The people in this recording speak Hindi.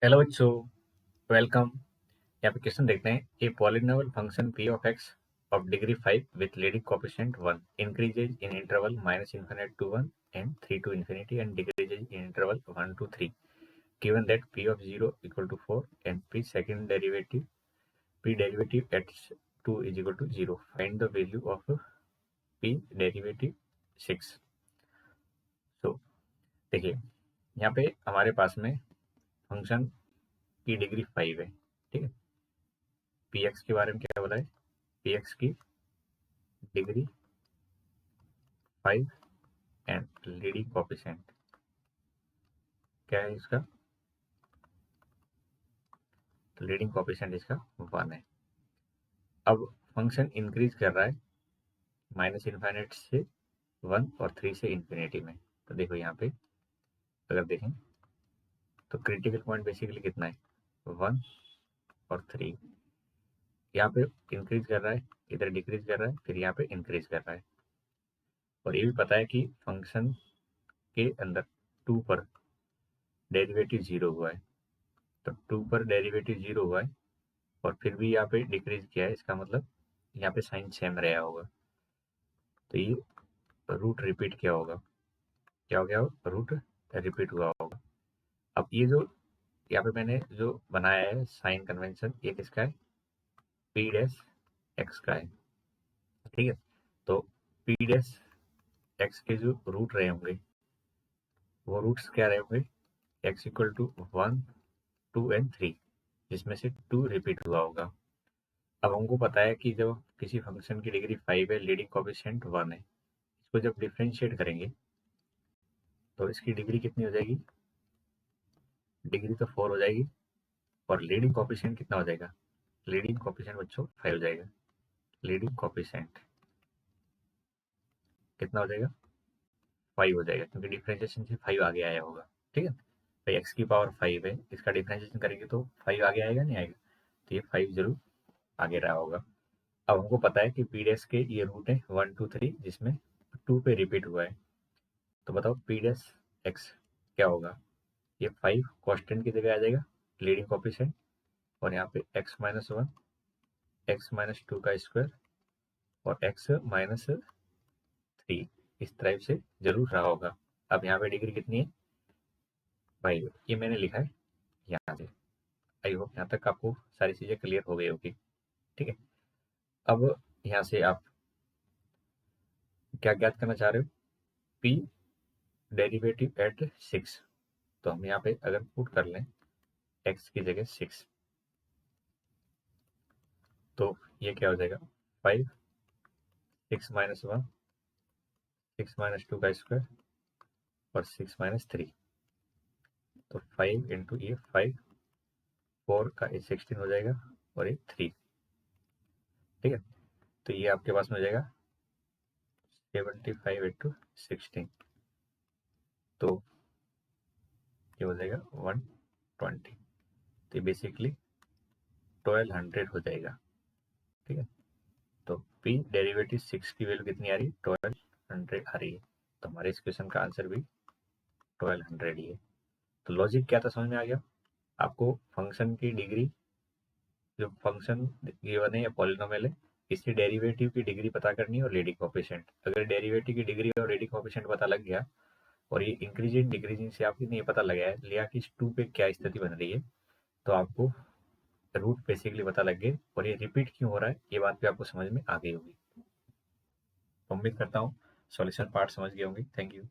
हेलो बच्चों, वेलकम। यहाँ पे क्वेश्चन देखते हैं। A polynomial function p of x of degree 5 with leading coefficient 1 increases in interval -∞ to 1 and 3 to infinity and decreases in interval 1 to 3 given that p of 0 equal to 4 and p derivative at 2 is equal to 0. Find the value of p derivative 6. तो देखिए, यहाँ पे हमारे पास में फंक्शन की डिग्री 5 है। ठीक है, पी एक्स के बारे में क्या बोला है? पी एक्स की डिग्री 5 एंड लीडिंग कोएफिशिएंट क्या है इसका? तो लीडिंग कोएफिशिएंट इसका 1 है। अब फंक्शन इंक्रीज कर रहा है -∞ से 1 और 3 से इंफिनिटी में। तो देखो यहाँ पे अगर देखें तो क्रिटिकल पॉइंट बेसिकली कितना है? 1 और 3। यहाँ पे इंक्रीज कर रहा है, इधर डिक्रीज कर रहा है, फिर यहाँ पे इंक्रीज कर रहा है। और ये भी पता है कि फंक्शन के अंदर 2 पर डेरिवेटिव 0 हुआ है। तो 2 पर डेरिवेटिव 0 हुआ है और फिर भी यहाँ पे डिक्रीज किया है, इसका मतलब यहाँ पे साइन सेम रहा होगा। तो ये रूट रिपीट क्या होगा? क्या हो गया? रूट रिपीट हुआ होगा। अब ये जो यहाँ पे मैंने जो बनाया है साइन कन्वेंशन, ये किसका है? पी डैश एक्स का है। ठीक है, तो पी डैश एक्स के जो रूट रहे होंगे वो रूट्स क्या रहे होंगे? एक्स इक्वल टू 1, 2 एंड 3, जिसमें से 2 रिपीट हुआ होगा। अब हमको पता है कि जब किसी फंक्शन की डिग्री 5 है, लीडिंग कोएफिशिएंट 1 है, इसको जब डिफरेंशिएट करेंगे तो इसकी डिग्री कितनी हो जाएगी? डिग्री तो 4 हो जाएगी और लीडिंग कोएफिशिएंट कितना हो जाएगा? लीडिंग कोएफिशिएंट बच्चों 5 हो जाएगा। लीडिंग कोएफिशिएंट कितना हो जाएगा? 5 हो जाएगा, क्योंकि डिफरेंशिएशन से 5 आगे आया होगा। ठीक है, भाई एक्स की पावर 5 है, इसका डिफरेंशिएशन करेंगे तो 5 आगे आएगा नहीं आएगा? तो ये 5 जरूर आगे रहा होगा। अब हमको पता है कि पी डैश के ये रूट है 1, 2, 3, जिसमें 2 पे रिपीट हुआ है। तो बताओ पी डैश एक्स क्या होगा? ये 5 कांस्टेंट की जगह आ जाएगा, लीडिंग कोएफिशिएंट, और यहाँ पे x-1, x-2 का स्क्वायर और x-3 इस टाइप से जरूर रहा होगा। अब यहाँ पे डिग्री कितनी है भाई? ये मैंने लिखा है यहाँ से। आई होप यहाँ तक आपको सारी चीजें क्लियर हो गई होगी। ठीक है, अब यहाँ से आप क्या ज्ञात करना चाह रहे हो? p derivative eight 6। तो हम यहाँ पे अगर पुट कर लें x की जगह 6, तो ये क्या हो जाएगा? 5, 6-1, 6-2 का स्क्वायर और 6-3। तो 5 इंटू ये 5, 4 का ये 16 हो जाएगा और ये 3। ठीक है, तो ये आपके पास में हो जाएगा 75 इंटू 16, तो ये हो जाएगा 120। तो बेसिकली 1200 हो जाएगा। ठीक है, तो p डेरिवेटिव 6 की वैल्यू कितनी आ रही है? 1200 आ रही है। तो हमारे इस क्वेश्चन का आंसर भी 1200 ही है। तो लॉजिक क्या था, समझ में आ गया आपको? फंक्शन की डिग्री, जो फंक्शन गिवन है या पॉलिनोमियल है, इसकी डेरिवेटिव की डिग्री पता करनी है और लीडिंग कोएफिशिएंट। अगर डेरिवेटिव की डिग्री और लीडिंग कोएफिशिएंट पता लग गया और ये इंक्रीजिंग डिक्रीजिंग से आपको नहीं पता लगा है लिया कि इस 2 पे क्या स्थिति बन रही है, तो आपको रूट बेसिकली पता लग गए और ये रिपीट क्यों हो रहा है ये बात भी आपको समझ में आ गई होगी। उम्मीद करता हूँ सॉल्यूशन पार्ट समझ गए होंगे। Thank you.